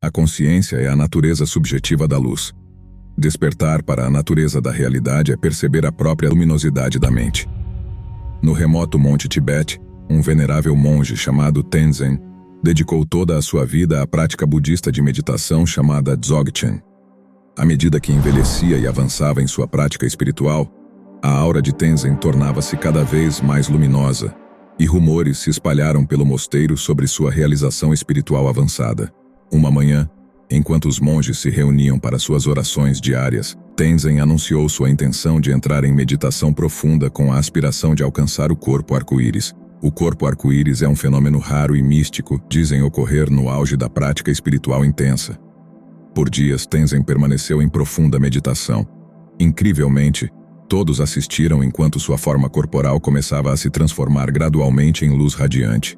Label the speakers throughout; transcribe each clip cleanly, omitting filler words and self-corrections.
Speaker 1: A consciência é a natureza subjetiva da luz. Despertar para a natureza da realidade é perceber a própria luminosidade da mente. No remoto Monte Tibete, um venerável monge chamado Tenzin dedicou toda a sua vida à prática budista de meditação chamada Dzogchen. À medida que envelhecia e avançava em sua prática espiritual, a aura de Tenzin tornava-se cada vez mais luminosa, e rumores se espalharam pelo mosteiro sobre sua realização espiritual avançada. Uma manhã, enquanto os monges se reuniam para suas orações diárias, Tenzin anunciou sua intenção de entrar em meditação profunda com a aspiração de alcançar o corpo arco-íris. O corpo arco-íris é um fenômeno raro e místico, dizem ocorrer no auge da prática espiritual intensa. Por dias, Tenzin permaneceu em profunda meditação. Incrivelmente, todos assistiram enquanto sua forma corporal começava a se transformar gradualmente em luz radiante.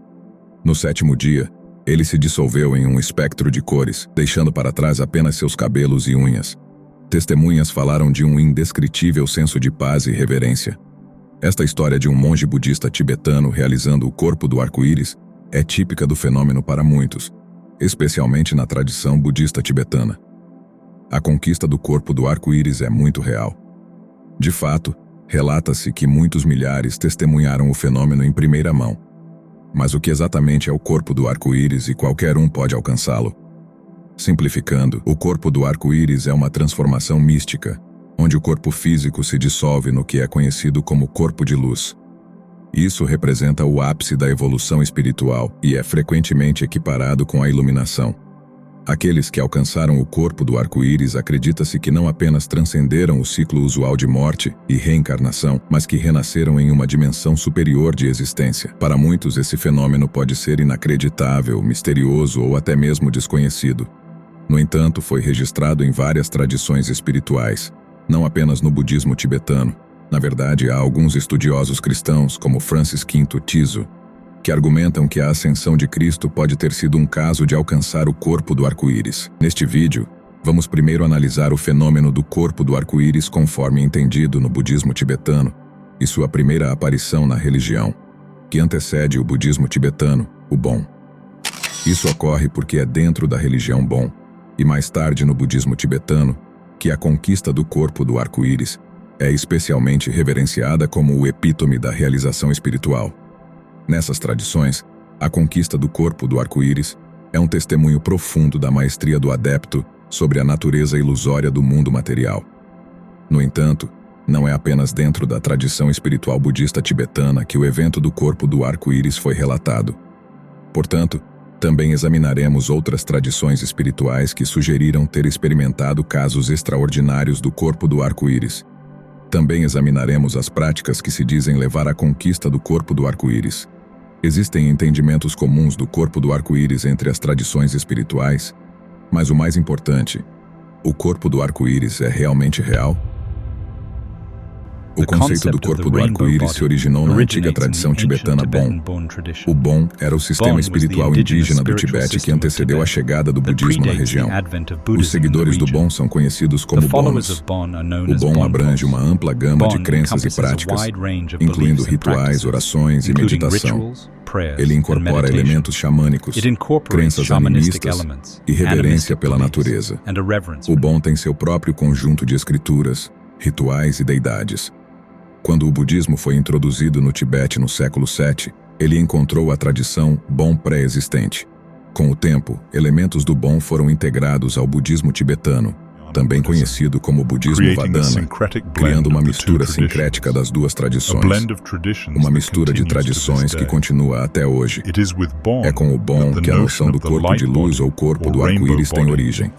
Speaker 1: No 7º dia, ele se dissolveu em um espectro de cores, deixando para trás apenas seus cabelos e unhas. Testemunhas falaram de um indescritível senso de paz e reverência. Esta história de um monge budista tibetano realizando o corpo do arco-íris é típica do fenômeno para muitos, especialmente na tradição budista tibetana. A conquista do corpo do arco-íris é muito real. De fato, relata-se que muitos milhares testemunharam o fenômeno em primeira mão. Mas o que exatamente é o corpo do arco-íris e qualquer um pode alcançá-lo? Simplificando, o corpo do arco-íris é uma transformação mística, onde o corpo físico se dissolve no que é conhecido como corpo de luz. Isso representa o ápice da evolução espiritual e é frequentemente equiparado com a iluminação. Aqueles que alcançaram o corpo do arco-íris acredita-se que não apenas transcenderam o ciclo usual de morte e reencarnação, mas que renasceram em uma dimensão superior de existência. Para muitos, esse fenômeno pode ser inacreditável, misterioso ou até mesmo desconhecido. No entanto, foi registrado em várias tradições espirituais, não apenas no budismo tibetano. Na verdade, há alguns estudiosos cristãos, como Francis V Tiso, que argumentam que a ascensão de Cristo pode ter sido um caso de alcançar o corpo do arco-íris. Neste vídeo, vamos primeiro analisar o fenômeno do corpo do arco-íris conforme entendido no budismo tibetano e sua primeira aparição na religião, que antecede o budismo tibetano, o Bon. Isso ocorre porque é dentro da religião Bon, e mais tarde no budismo tibetano, que a conquista do corpo do arco-íris é especialmente reverenciada como o epítome da realização espiritual. Nessas tradições, a conquista do corpo do arco-íris é um testemunho profundo da maestria do adepto sobre a natureza ilusória do mundo material. No entanto, não é apenas dentro da tradição espiritual budista tibetana que o evento do corpo do arco-íris foi relatado. Portanto, também examinaremos outras tradições espirituais que sugeriram ter experimentado casos extraordinários do corpo do arco-íris. Também examinaremos as práticas que se dizem levar à conquista do corpo do arco-íris. Existem entendimentos comuns do corpo do arco-íris entre as tradições espirituais, mas o mais importante, o corpo do arco-íris é realmente real? O conceito do corpo do arco-íris se originou na antiga tradição tibetana Bon. O Bon era o sistema espiritual indígena do Tibete que antecedeu a chegada do budismo na região. Os seguidores do Bon são conhecidos como Bons. O Bon abrange uma ampla gama de crenças e práticas, incluindo rituais, orações e meditação. Ele incorpora elementos xamânicos, crenças animistas e reverência pela natureza. O Bon tem seu próprio conjunto de escrituras, rituais e deidades. Quando o budismo foi introduzido no Tibete no século VII, ele encontrou a tradição Bon pré-existente. Com o tempo, elementos do Bon foram integrados ao budismo tibetano, também conhecido como budismo Vadana, criando uma mistura sincrética das duas tradições. Uma mistura de tradições que continua até hoje. É com o Bon que a noção do corpo de luz ou corpo do arco-íris tem origem.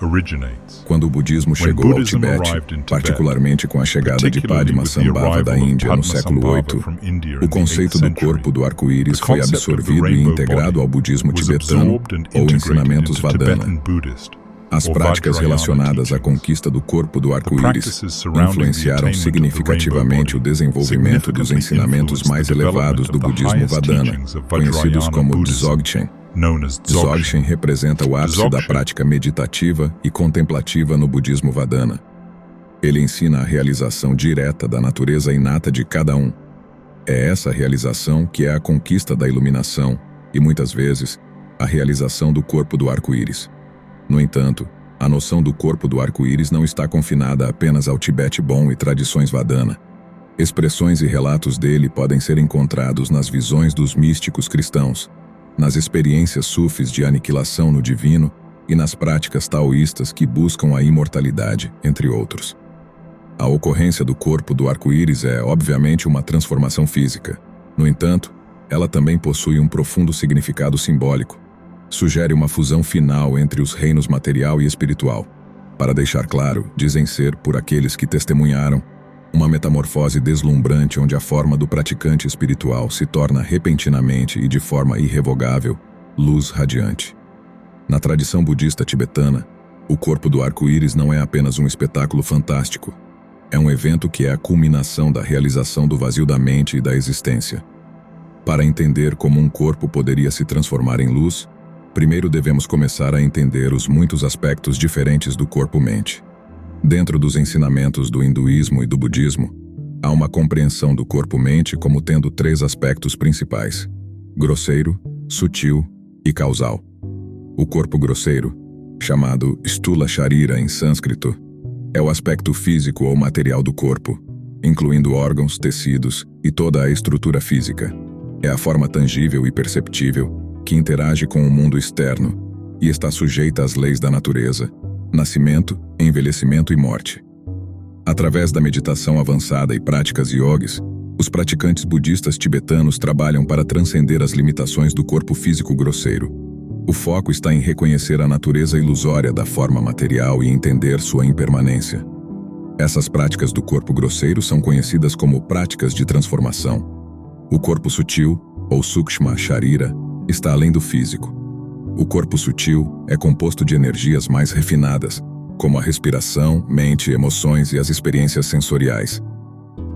Speaker 1: Quando o budismo chegou ao Tibete, particularmente com a chegada de Padmasambhava da Índia no século VIII, o conceito do corpo do arco-íris foi absorvido e integrado ao budismo tibetano ou ensinamentos Vadana. As práticas relacionadas à conquista do corpo do arco-íris influenciaram significativamente o desenvolvimento dos ensinamentos mais elevados do budismo Vadana, conhecidos como Dzogchen. Dzogchen representa o ápice da prática meditativa e contemplativa no budismo Vadana. Ele ensina a realização direta da natureza inata de cada um. É essa realização que é a conquista da iluminação e, muitas vezes, a realização do corpo do arco-íris. No entanto, a noção do corpo do arco-íris não está confinada apenas ao Tibete Bon e tradições Vadana. Expressões e relatos dele podem ser encontrados nas visões dos místicos cristãos, nas experiências sufis de aniquilação no divino e nas práticas taoístas que buscam a imortalidade, entre outros. A ocorrência do corpo do arco-íris é, obviamente, uma transformação física. No entanto, ela também possui um profundo significado simbólico. Sugere uma fusão final entre os reinos material e espiritual. Para deixar claro, dizem ser, por aqueles que testemunharam, uma metamorfose deslumbrante onde a forma do praticante espiritual se torna repentinamente e de forma irrevogável luz radiante. Na tradição budista tibetana, o corpo do arco-íris não é apenas um espetáculo fantástico. É um evento que é a culminação da realização do vazio da mente e da existência. Para entender como um corpo poderia se transformar em luz, primeiro devemos começar a entender os muitos aspectos diferentes do corpo-mente. Dentro dos ensinamentos do hinduísmo e do budismo, há uma compreensão do corpo-mente como tendo 3 aspectos principais: grosseiro, sutil e causal. O corpo grosseiro, chamado Stula Sharira em sânscrito, é o aspecto físico ou material do corpo, incluindo órgãos, tecidos e toda a estrutura física. É a forma tangível e perceptível que interage com o mundo externo e está sujeita às leis da natureza, nascimento, envelhecimento e morte. Através da meditação avançada e práticas yogis, os praticantes budistas tibetanos trabalham para transcender as limitações do corpo físico grosseiro. O foco está em reconhecer a natureza ilusória da forma material e entender sua impermanência. Essas práticas do corpo grosseiro são conhecidas como práticas de transformação. O corpo sutil, ou Sukshma Sharira, está além do físico. O corpo sutil é composto de energias mais refinadas, como a respiração, mente, emoções e as experiências sensoriais.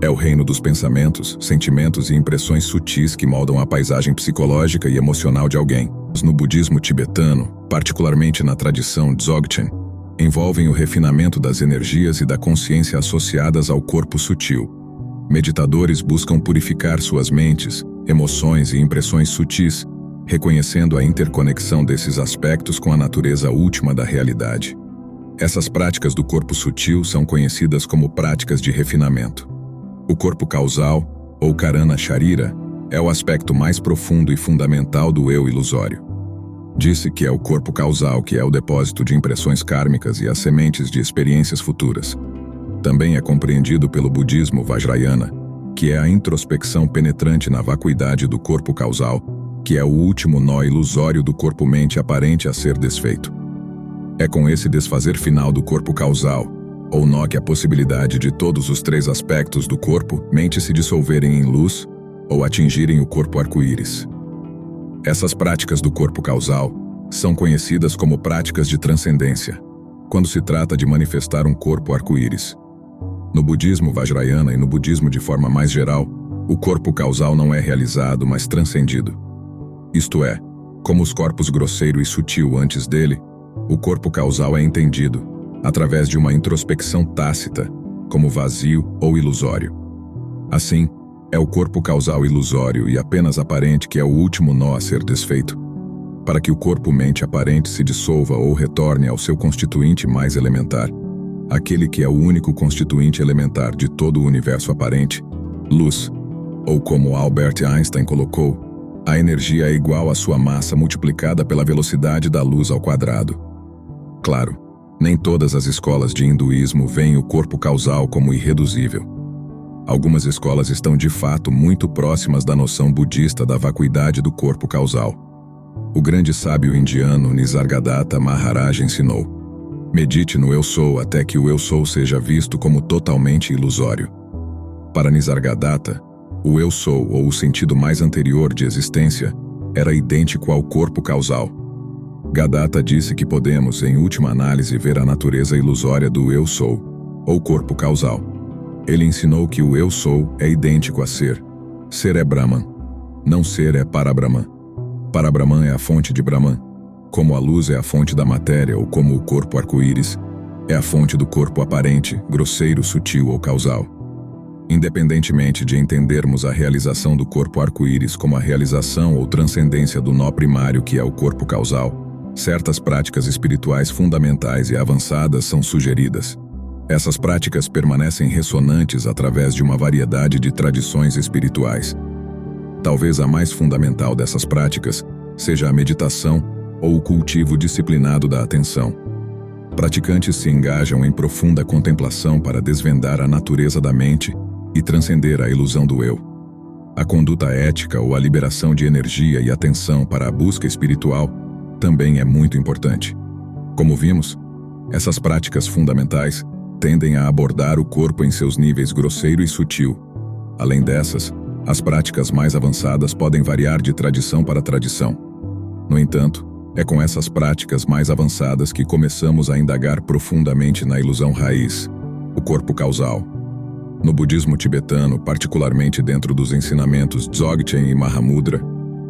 Speaker 1: É o reino dos pensamentos, sentimentos e impressões sutis que moldam a paisagem psicológica e emocional de alguém. No budismo tibetano, particularmente na tradição Dzogchen, envolvem o refinamento das energias e da consciência associadas ao corpo sutil. Meditadores buscam purificar suas mentes, emoções e impressões sutis, reconhecendo a interconexão desses aspectos com a natureza última da realidade. Essas práticas do corpo sutil são conhecidas como práticas de refinamento. O corpo causal, ou Karana Sharira, é o aspecto mais profundo e fundamental do eu ilusório. Disse que é o corpo causal que é o depósito de impressões kármicas e as sementes de experiências futuras. Também é compreendido pelo budismo Vajrayana, que é a introspecção penetrante na vacuidade do corpo causal, que é o último nó ilusório do corpo-mente aparente a ser desfeito. É com esse desfazer final do corpo causal, ou nó, que a possibilidade de todos os 3 aspectos do corpo-mente se dissolverem em luz ou atingirem o corpo arco-íris. Essas práticas do corpo causal são conhecidas como práticas de transcendência, quando se trata de manifestar um corpo arco-íris. No budismo Vajrayana e no budismo de forma mais geral, o corpo causal não é realizado, mas transcendido. Isto é, como os corpos grosseiro e sutil antes dele, o corpo causal é entendido, através de uma introspecção tácita, como vazio ou ilusório. Assim, é o corpo causal ilusório e apenas aparente que é o último nó a ser desfeito. Para que o corpo-mente aparente se dissolva ou retorne ao seu constituinte mais elementar, aquele que é o único constituinte elementar de todo o universo aparente, luz, ou como Albert Einstein colocou, a energia é igual à sua massa multiplicada pela velocidade da luz ao quadrado. Claro, nem todas as escolas de hinduísmo veem o corpo causal como irreduzível. Algumas escolas estão de fato muito próximas da noção budista da vacuidade do corpo causal. O grande sábio indiano Nisargadatta Maharaj ensinou: medite no Eu Sou até que o Eu Sou seja visto como totalmente ilusório. Para Nisargadatta, o Eu Sou, ou o sentido mais anterior de existência, era idêntico ao corpo causal. Gadatta disse que podemos, em última análise, ver a natureza ilusória do Eu Sou, ou corpo causal. Ele ensinou que o Eu Sou é idêntico a ser. Ser é Brahman. Não ser é Parabrahman. Parabrahman é a fonte de Brahman. Como a luz é a fonte da matéria, ou como o corpo arco-íris é a fonte do corpo aparente, grosseiro, sutil ou causal. Independentemente de entendermos a realização do corpo arco-íris como a realização ou transcendência do nó primário que é o corpo causal, certas práticas espirituais fundamentais e avançadas são sugeridas. Essas práticas permanecem ressonantes através de uma variedade de tradições espirituais. Talvez a mais fundamental dessas práticas seja a meditação ou o cultivo disciplinado da atenção. Praticantes se engajam em profunda contemplação para desvendar a natureza da mente e transcender a ilusão do eu. A conduta ética ou a liberação de energia e atenção para a busca espiritual também é muito importante. Como vimos, essas práticas fundamentais tendem a abordar o corpo em seus níveis grosseiro e sutil. Além dessas, as práticas mais avançadas podem variar de tradição para tradição. No entanto, é com essas práticas mais avançadas que começamos a indagar profundamente na ilusão raiz, o corpo causal. No budismo tibetano, particularmente dentro dos ensinamentos Dzogchen e Mahamudra,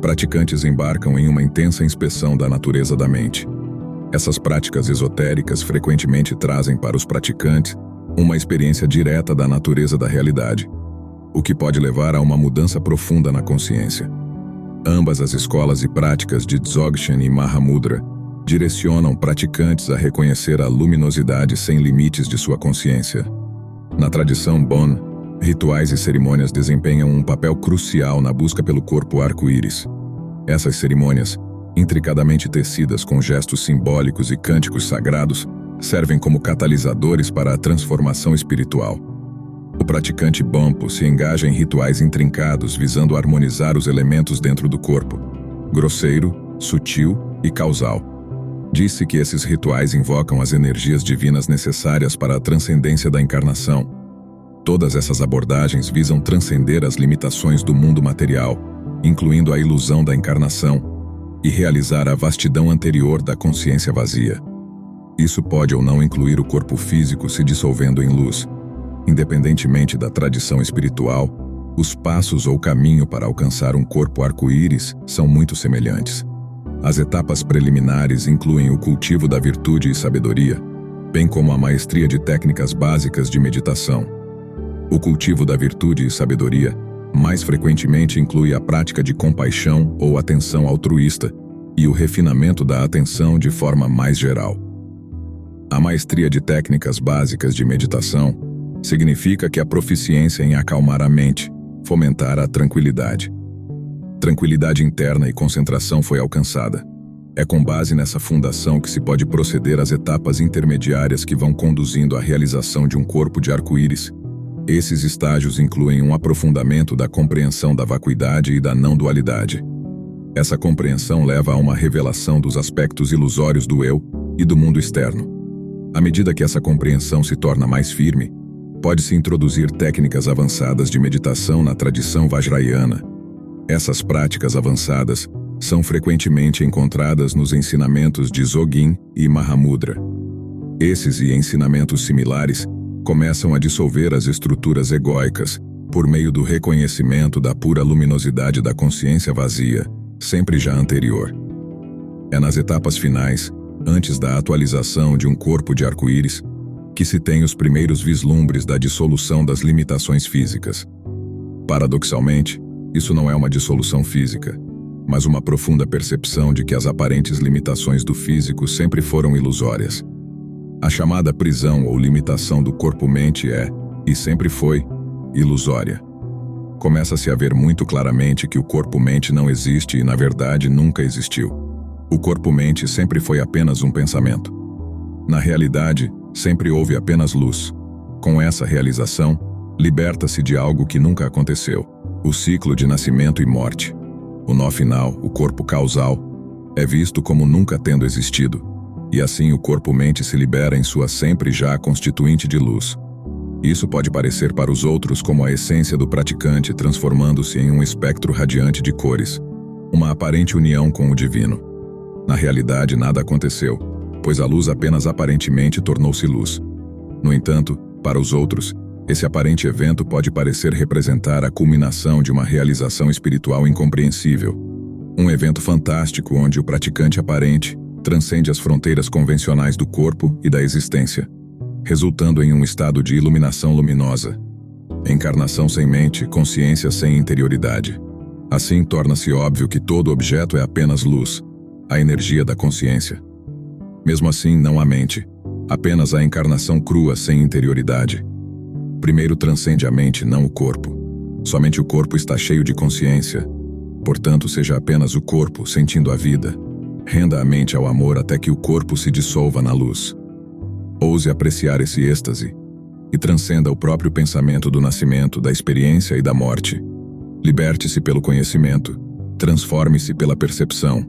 Speaker 1: praticantes embarcam em uma intensa inspeção da natureza da mente. Essas práticas esotéricas frequentemente trazem para os praticantes uma experiência direta da natureza da realidade, o que pode levar a uma mudança profunda na consciência. Ambas as escolas e práticas de Dzogchen e Mahamudra direcionam praticantes a reconhecer a luminosidade sem limites de sua consciência. Na tradição Bon, rituais e cerimônias desempenham um papel crucial na busca pelo corpo arco-íris. Essas cerimônias, intricadamente tecidas com gestos simbólicos e cânticos sagrados, servem como catalisadores para a transformação espiritual. O praticante Bonpo se engaja em rituais intrincados visando harmonizar os elementos dentro do corpo, grosseiro, sutil e causal. Disse que esses rituais invocam as energias divinas necessárias para a transcendência da encarnação. Todas essas abordagens visam transcender as limitações do mundo material, incluindo a ilusão da encarnação, e realizar a vastidão anterior da consciência vazia. Isso pode ou não incluir o corpo físico se dissolvendo em luz. Independentemente da tradição espiritual, os passos ou caminho para alcançar um corpo arco-íris são muito semelhantes. As etapas preliminares incluem o cultivo da virtude e sabedoria, bem como a maestria de técnicas básicas de meditação. O cultivo da virtude e sabedoria mais frequentemente inclui a prática de compaixão ou atenção altruísta e o refinamento da atenção de forma mais geral. A maestria de técnicas básicas de meditação significa que a proficiência em acalmar a mente, fomentar a tranquilidade. Tranquilidade interna e concentração foi alcançada. É com base nessa fundação que se pode proceder às etapas intermediárias que vão conduzindo à realização de um corpo de arco-íris. Esses estágios incluem um aprofundamento da compreensão da vacuidade e da não-dualidade. Essa compreensão leva a uma revelação dos aspectos ilusórios do eu e do mundo externo. À medida que essa compreensão se torna mais firme, pode-se introduzir técnicas avançadas de meditação na tradição vajrayana. Essas práticas avançadas são frequentemente encontradas nos ensinamentos de Dzogchen e Mahamudra. Esses e ensinamentos similares começam a dissolver as estruturas egóicas por meio do reconhecimento da pura luminosidade da consciência vazia, sempre já anterior. É nas etapas finais, antes da atualização de um corpo de arco-íris, que se tem os primeiros vislumbres da dissolução das limitações físicas. Paradoxalmente, isso não é uma dissolução física, mas uma profunda percepção de que as aparentes limitações do físico sempre foram ilusórias. A chamada prisão ou limitação do corpo-mente é, e sempre foi, ilusória. Começa-se a ver muito claramente que o corpo-mente não existe e, na verdade, nunca existiu. O corpo-mente sempre foi apenas um pensamento. Na realidade, sempre houve apenas luz. Com essa realização, liberta-se de algo que nunca aconteceu, o ciclo de nascimento e morte. O nó final, o corpo causal, é visto como nunca tendo existido, e assim o corpo-mente se libera em sua sempre já constituinte de luz. Isso pode parecer para os outros como a essência do praticante transformando-se em um espectro radiante de cores, uma aparente união com o divino. Na realidade, nada aconteceu, pois a luz apenas aparentemente tornou-se luz. No entanto, para os outros, esse aparente evento pode parecer representar a culminação de uma realização espiritual incompreensível. Um evento fantástico onde o praticante aparente transcende as fronteiras convencionais do corpo e da existência, resultando em um estado de iluminação luminosa. Encarnação sem mente, consciência sem interioridade. Assim torna-se óbvio que todo objeto é apenas luz, a energia da consciência. Mesmo assim, não a mente, apenas a encarnação crua sem interioridade. Primeiro transcende a mente, não o corpo. Somente o corpo está cheio de consciência. Portanto, seja apenas o corpo sentindo a vida. Renda a mente ao amor até que o corpo se dissolva na luz. Ouse apreciar esse êxtase e transcenda o próprio pensamento do nascimento, da experiência e da morte. Liberte-se pelo conhecimento. Transforme-se pela percepção.